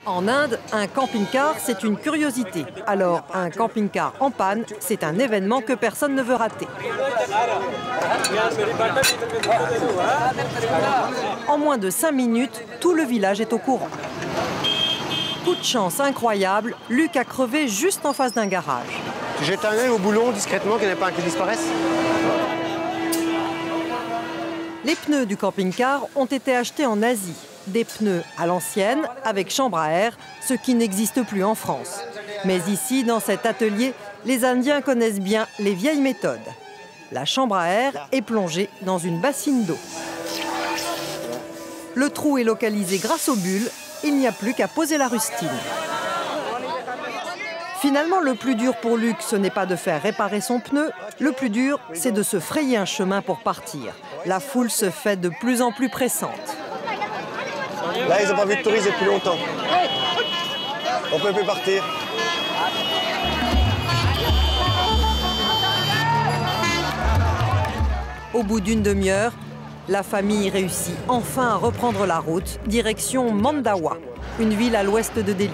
En Inde, un camping-car, c'est une curiosité. Alors, un camping-car en panne, c'est un événement que personne ne veut rater. En moins de 5 minutes, tout le village est au courant. Coup de chance incroyable, Luc a crevé juste en face d'un garage. Tu jettes un œil au boulon discrètement, qu'il n'y en ait pas un qui disparaisse. Les pneus du camping-car ont été achetés en Asie. Des pneus à l'ancienne, avec chambre à air, ce qui n'existe plus en France. Mais ici, dans cet atelier, les Indiens connaissent bien les vieilles méthodes. La chambre à air est plongée dans une bassine d'eau. Le trou est localisé grâce aux bulles, il n'y a plus qu'à poser la rustine. Finalement, le plus dur pour Luc, ce n'est pas de faire réparer son pneu. Le plus dur, c'est de se frayer un chemin pour partir. La foule se fait de plus en plus pressante. Là, ils n'ont pas vu de touristes depuis longtemps. On peut plus partir. Au bout d'une demi-heure, la famille réussit enfin à reprendre la route, direction Mandawa, une ville à l'ouest de Delhi.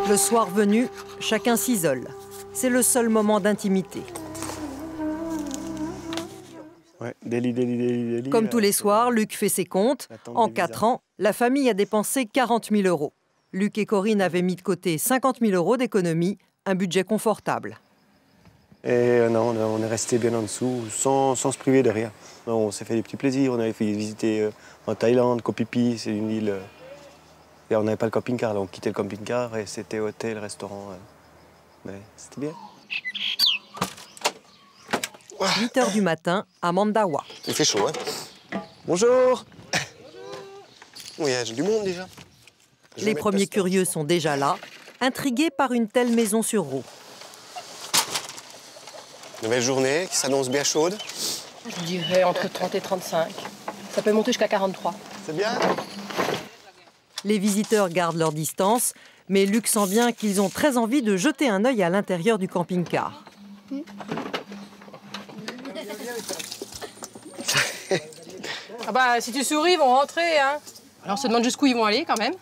Le soir venu, chacun s'isole. C'est le seul moment d'intimité. Ouais, Delhi. Comme tous les soirs, Luc fait ses comptes. En 4 ans, la famille a dépensé 40 000 €. Luc et Corinne avaient mis de côté 50 000 € d'économie, un budget confortable. Et non, on est resté bien en dessous, sans se priver de rien. On s'est fait des petits plaisirs, on avait fait visiter en Thaïlande, Koh Phi Phi, c'est une île... Et on n'avait pas le camping-car, donc on quittait le camping-car et c'était hôtel, restaurant. Mais c'était bien. 8 h du matin à Mandawa. Il fait chaud, hein? Bonjour. Oui, il y a du monde déjà. Les premiers curieux sont déjà là, intrigués par une telle maison sur roues. Une belle journée qui s'annonce bien chaude. Je dirais entre 30 et 35. Ça peut monter jusqu'à 43. C'est bien. Les visiteurs gardent leur distance, mais Luc sent bien qu'ils ont très envie de jeter un œil à l'intérieur du camping-car. Ah bah, si tu souris, ils vont rentrer, hein. Alors on se demande jusqu'où ils vont aller, quand même.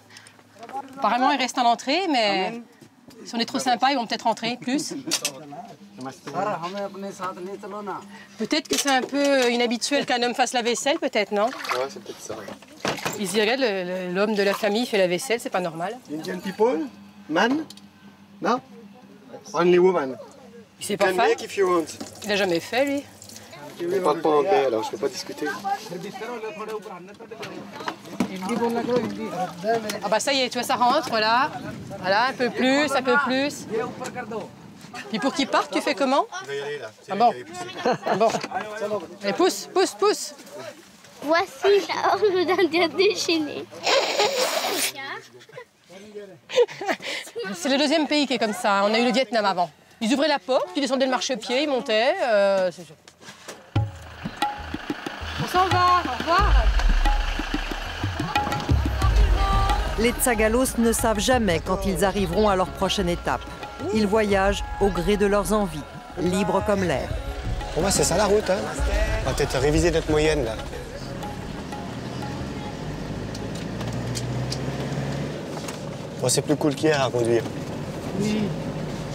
Apparemment, ils restent à l'entrée, mais si on est trop sympa, ils vont peut-être rentrer plus. Peut-être que c'est un peu inhabituel qu'un homme fasse la vaisselle, peut-être, non? Ouais, c'est peut-être ça. Ils se diraient, l'homme de la famille fait la vaisselle, c'est pas normal. Indian people? Man? No? Only woman. Il sait pas faire. If you want. Il a jamais fait, lui. Je ne parle pas anglais, alors je ne peux pas discuter. Ah bah ça y est, tu vois, ça rentre, là. Voilà, un peu plus, un peu plus. Puis pour qu'ils partent, tu fais comment? Ah bon. Bon. Allez, pousse, pousse, pousse. Voici la horde d'Indiens déchaînés. C'est le deuxième pays qui est comme ça. On a eu le Vietnam avant. Ils ouvraient la porte, ils descendaient le marchepied, ils montaient. On s'en va, au revoir. Les Tsagalos ne savent jamais quand ils arriveront à leur prochaine étape. Ils voyagent au gré de leurs envies, libres comme l'air. Pour moi, c'est ça la route, hein. On va peut-être réviser notre moyenne, là. Bon, c'est plus cool qu'hier à conduire. Oui.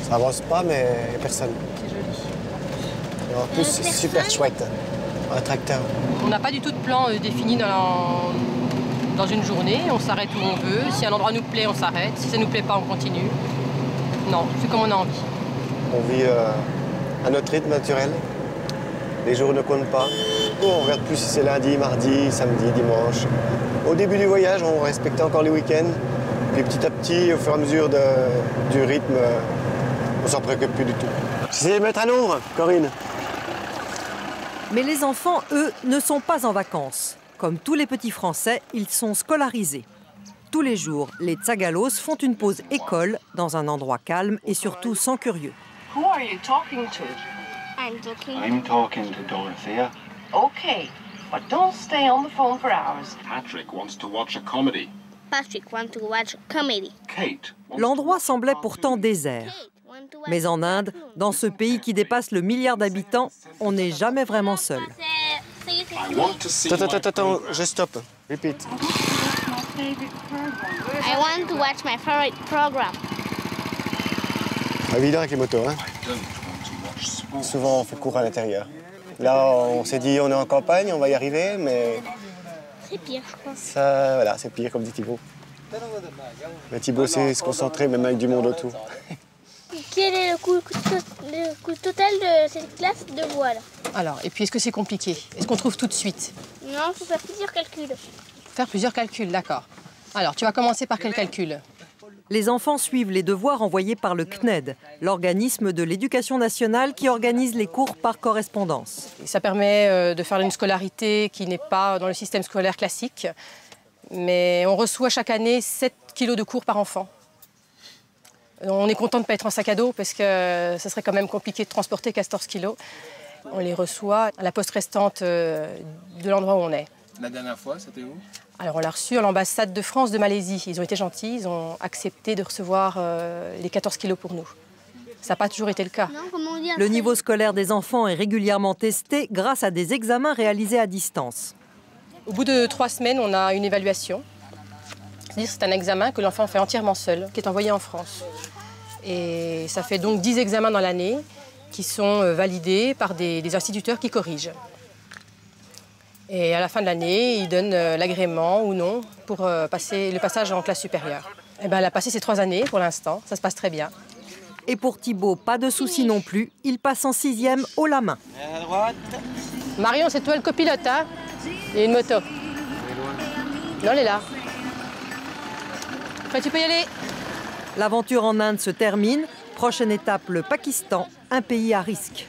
Ça avance pas, mais il n'y a personne. C'est joli. Et en plus, c'est super chouette, un tracteur. On n'a pas du tout de plan défini dans une journée. On s'arrête où on veut. Si un endroit nous plaît, on s'arrête. Si ça nous plaît pas, on continue. Non, c'est comme on a envie. On vit à notre rythme naturel. Les jours ne comptent pas. On regarde plus si c'est lundi, mardi, samedi, dimanche. Au début du voyage, on respectait encore les week-ends. Puis petit à petit, au fur et à mesure du rythme, on s'en préoccupe plus du tout. J'essaie de mettre à l'ombre, Corinne. Mais les enfants, eux, ne sont pas en vacances. Comme tous les petits Français, ils sont scolarisés. Tous les jours, les Tsagalos font une pause école dans un endroit calme et surtout sans curieux. Who are you talking to? I'm talking to Dorothea. Okay, but don't stay on the phone for hours. Patrick wants to watch a comedy. Patrick want to watch a comedy. Kate. L'endroit semblait pourtant désert. Mais en Inde, dans ce pays qui dépasse le milliard d'habitants, on n'est jamais vraiment seul. I Want to see my Attends, je stoppe. Repeat. I want to watch my favorite program. Évident avec les motos, hein. I don't want to watch sport. Souvent, on fait court à l'intérieur. Là, on s'est dit, on est en campagne, on va y arriver, mais C'est pire, je crois. ça, voilà, c'est pire, comme dit Thibaut. Mais Thibaut sait se concentrer, même avec du monde autour. Quel est le coût total de cette classe de voile? Alors, et puis est-ce que c'est compliqué? Est-ce qu'on trouve tout de suite? Non, il faut faire plusieurs calculs. Faire plusieurs calculs, d'accord. Alors, tu vas commencer par quel calcul? Les enfants suivent les devoirs envoyés par le CNED, l'organisme de l'éducation nationale qui organise les cours par correspondance. Et ça permet de faire une scolarité qui n'est pas dans le système scolaire classique. Mais on reçoit chaque année 7 kilos de cours par enfant. On est content de ne pas être en sac à dos parce que ce serait quand même compliqué de transporter 14 kilos. On les reçoit à la poste restante de l'endroit où on est. La dernière fois, c'était où? Alors on l'a reçu à l'ambassade de France de Malaisie. Ils ont été gentils, ils ont accepté de recevoir les 14 kilos pour nous. Ça n'a pas toujours été le cas. Non, comment on dit Le niveau scolaire des enfants est régulièrement testé grâce à des examens réalisés à distance. Au bout de 3 semaines, on a une évaluation. C'est-à-dire que c'est un examen que l'enfant fait entièrement seul, qui est envoyé en France. Et ça fait donc 10 examens dans l'année qui sont validés par des instituteurs qui corrigent. Et à la fin de l'année, ils donnent l'agrément ou non pour passer le passage en classe supérieure. Et ben, elle a passé ces 3 années pour l'instant, ça se passe très bien. Et pour Thibaut, pas de souci non plus, il passe en 6e haut la main. À droite. Marion, c'est toi le copilote, hein? Il y a une moto. Non, elle est là. Après, tu peux y aller. L'aventure en Inde se termine. Prochaine étape, le Pakistan, un pays à risque.